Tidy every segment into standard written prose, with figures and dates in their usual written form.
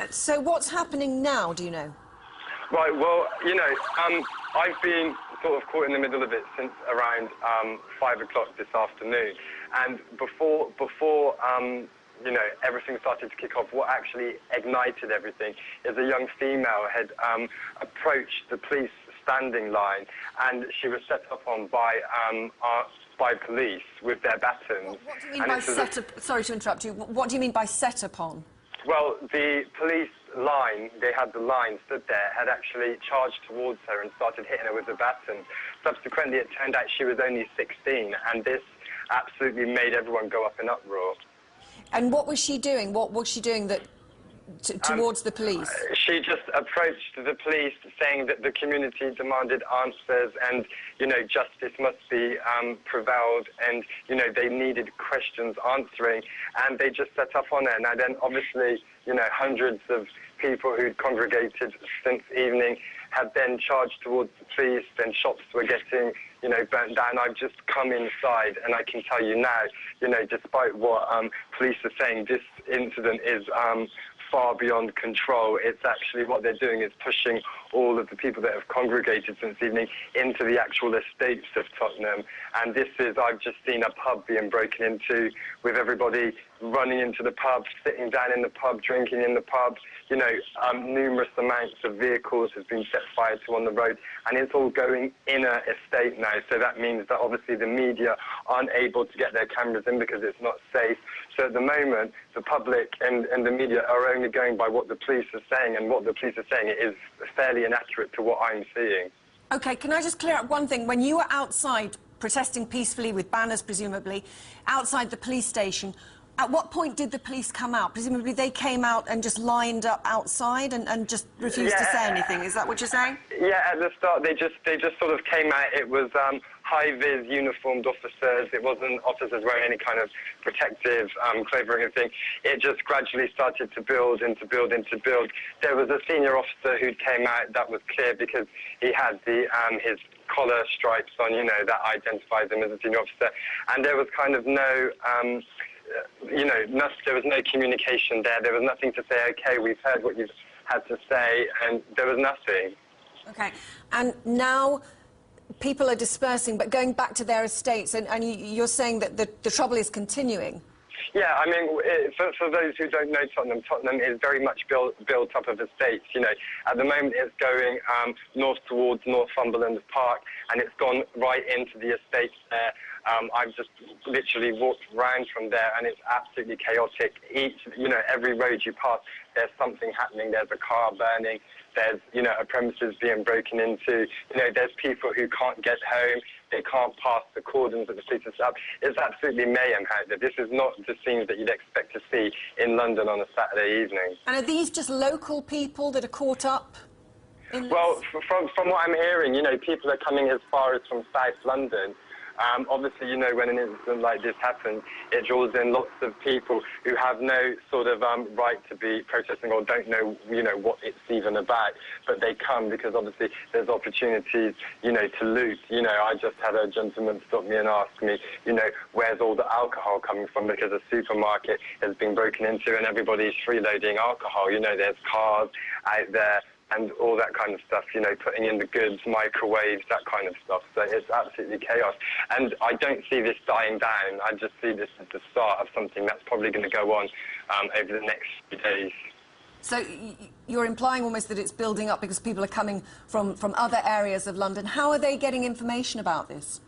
So what's happening now, do you know? Right, well, you know, I've been sort of caught in the middle of it since around 5 o'clock this afternoon. And before you know, everything started to kick off, what actually ignited everything is a young female had approached the police standing line, and she was set up on by police with their batons. What do you mean by set up? Sorry to interrupt you. What do you mean by set upon? Well, the police line, they had the line stood there, had actually charged towards her and started hitting her with the baton. Subsequently, it turned out she was only 16, and this absolutely made everyone go up in uproar. And what was she doing? What was she doing that towards the police? She just approached the police saying that the community demanded answers and, you know, justice must be prevailed and, you know, they needed questions answering, and they just set up on her. Now then, obviously, you know, hundreds of people who'd congregated since evening had then charged towards the police, then shops were getting, you know, burnt down. I've just come inside and I can tell you now, you know, despite what police are saying, this incident is far beyond control. It's actually what they're doing is pushing all of the people that have congregated since evening into the actual estates of Tottenham. And this is, I've just seen a pub being broken into with everybody running into the pub, sitting down in the pub, drinking in the pub. You know, numerous amounts of vehicles have been set fire to on the road, and it's all going in a estate now. So that means that obviously the media aren't able to get their cameras in because it's not safe. So at the moment, the public and the media are only going by what the police are saying, and what the police are saying is fairly inaccurate to what I'm seeing. OK, can I just clear up one thing? When you were outside protesting peacefully with banners, presumably, outside the police station, at what point did the police come out? Presumably they came out and just lined up outside and just refused to say anything. Is that what you're saying? Yeah, at the start they just sort of came out. It was high-vis uniformed officers. It wasn't officers wearing any kind of protective clothing or anything. It just gradually started to build and to build and to build. There was a senior officer who came out. That was clear because he had the his collar stripes on, you know, that identifies him as a senior officer. And there was kind of no... you know, there was no communication there. There was nothing to say, OK, we've heard what you've had to say, and there was nothing. OK. And now people are dispersing, but going back to their estates, and you're saying that the trouble is continuing. Yeah, I mean, for those who don't know Tottenham, Tottenham is very much built up of estates. You know, at the moment it's going north towards Northumberland Park, and it's gone right into the estates there. I've just literally walked around from there, and it's absolutely chaotic. You know, every road you pass, there's something happening. There's a car burning. There's, you know, a premises being broken into. You know, there's people who can't get home. They can't pass the cordons that the police have set up. It's absolutely mayhem out there. This is not the scenes that you'd expect to see in London on a Saturday evening. And are these just local people that are caught up in this? Well, from what I'm hearing, you know, people are coming as far as from South London. Obviously, you know, when an incident like this happens, it draws in lots of people who have no sort of right to be protesting or don't know, you know, what it's even about. But they come because obviously there's opportunities, you know, to loot. You know, I just had a gentleman stop me and ask me, you know, where's all the alcohol coming from, because a supermarket has been broken into and everybody's freeloading alcohol. You know, there's cars out there and all that kind of stuff, you know, putting in the goods, microwaves, that kind of stuff. So it's absolutely chaos. And I don't see this dying down. I just see this as the start of something that's probably going to go on over the next few days. So you're implying almost that it's building up because people are coming from other areas of London. How are they getting information about this?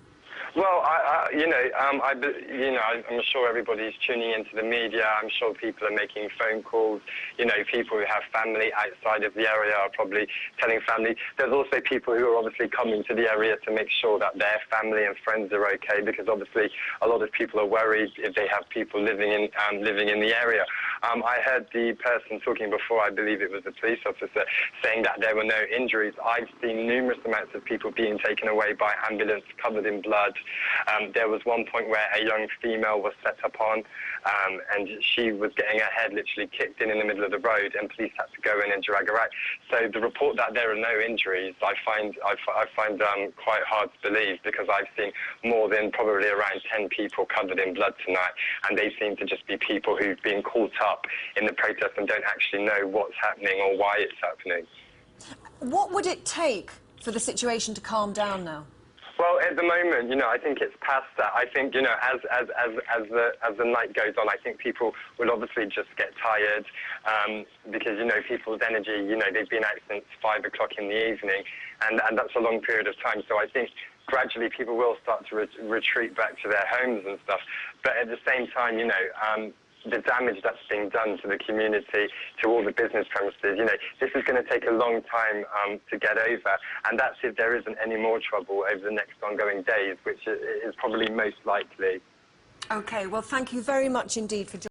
Well, you know, I'm sure everybody's tuning into the media. I'm sure people are making phone calls. You know, people who have family outside of the area are probably telling family. There's also people who are obviously coming to the area to make sure that their family and friends are okay, because obviously a lot of people are worried if they have people living in the area. I heard the person talking before, I believe it was the police officer, saying that there were no injuries. I've seen numerous amounts of people being taken away by ambulance covered in blood. There was one point where a young female was set upon, and she was getting her head literally kicked in the middle of the road, and police had to go in and drag her out. So the report that there are no injuries, I find quite hard to believe, because I've seen more than probably around 10 people covered in blood tonight, and they seem to just be people who've been caught up in the protest and don't actually know what's happening or why it's happening. What would it take for the situation to calm down now? Well, at the moment, I think it's past that. I think, as the night goes on, I think people will obviously just get tired, because, people's energy, they've been out since 5 o'clock in the evening, and that's a long period of time. So I think gradually people will start to retreat back to their homes and stuff. But at the same time, the damage that's being done to the community, to all the business premises, this is going to take a long time to get over, and that's if there isn't any more trouble over the next ongoing days, which is probably most likely. OK, well, thank you very much indeed for joining.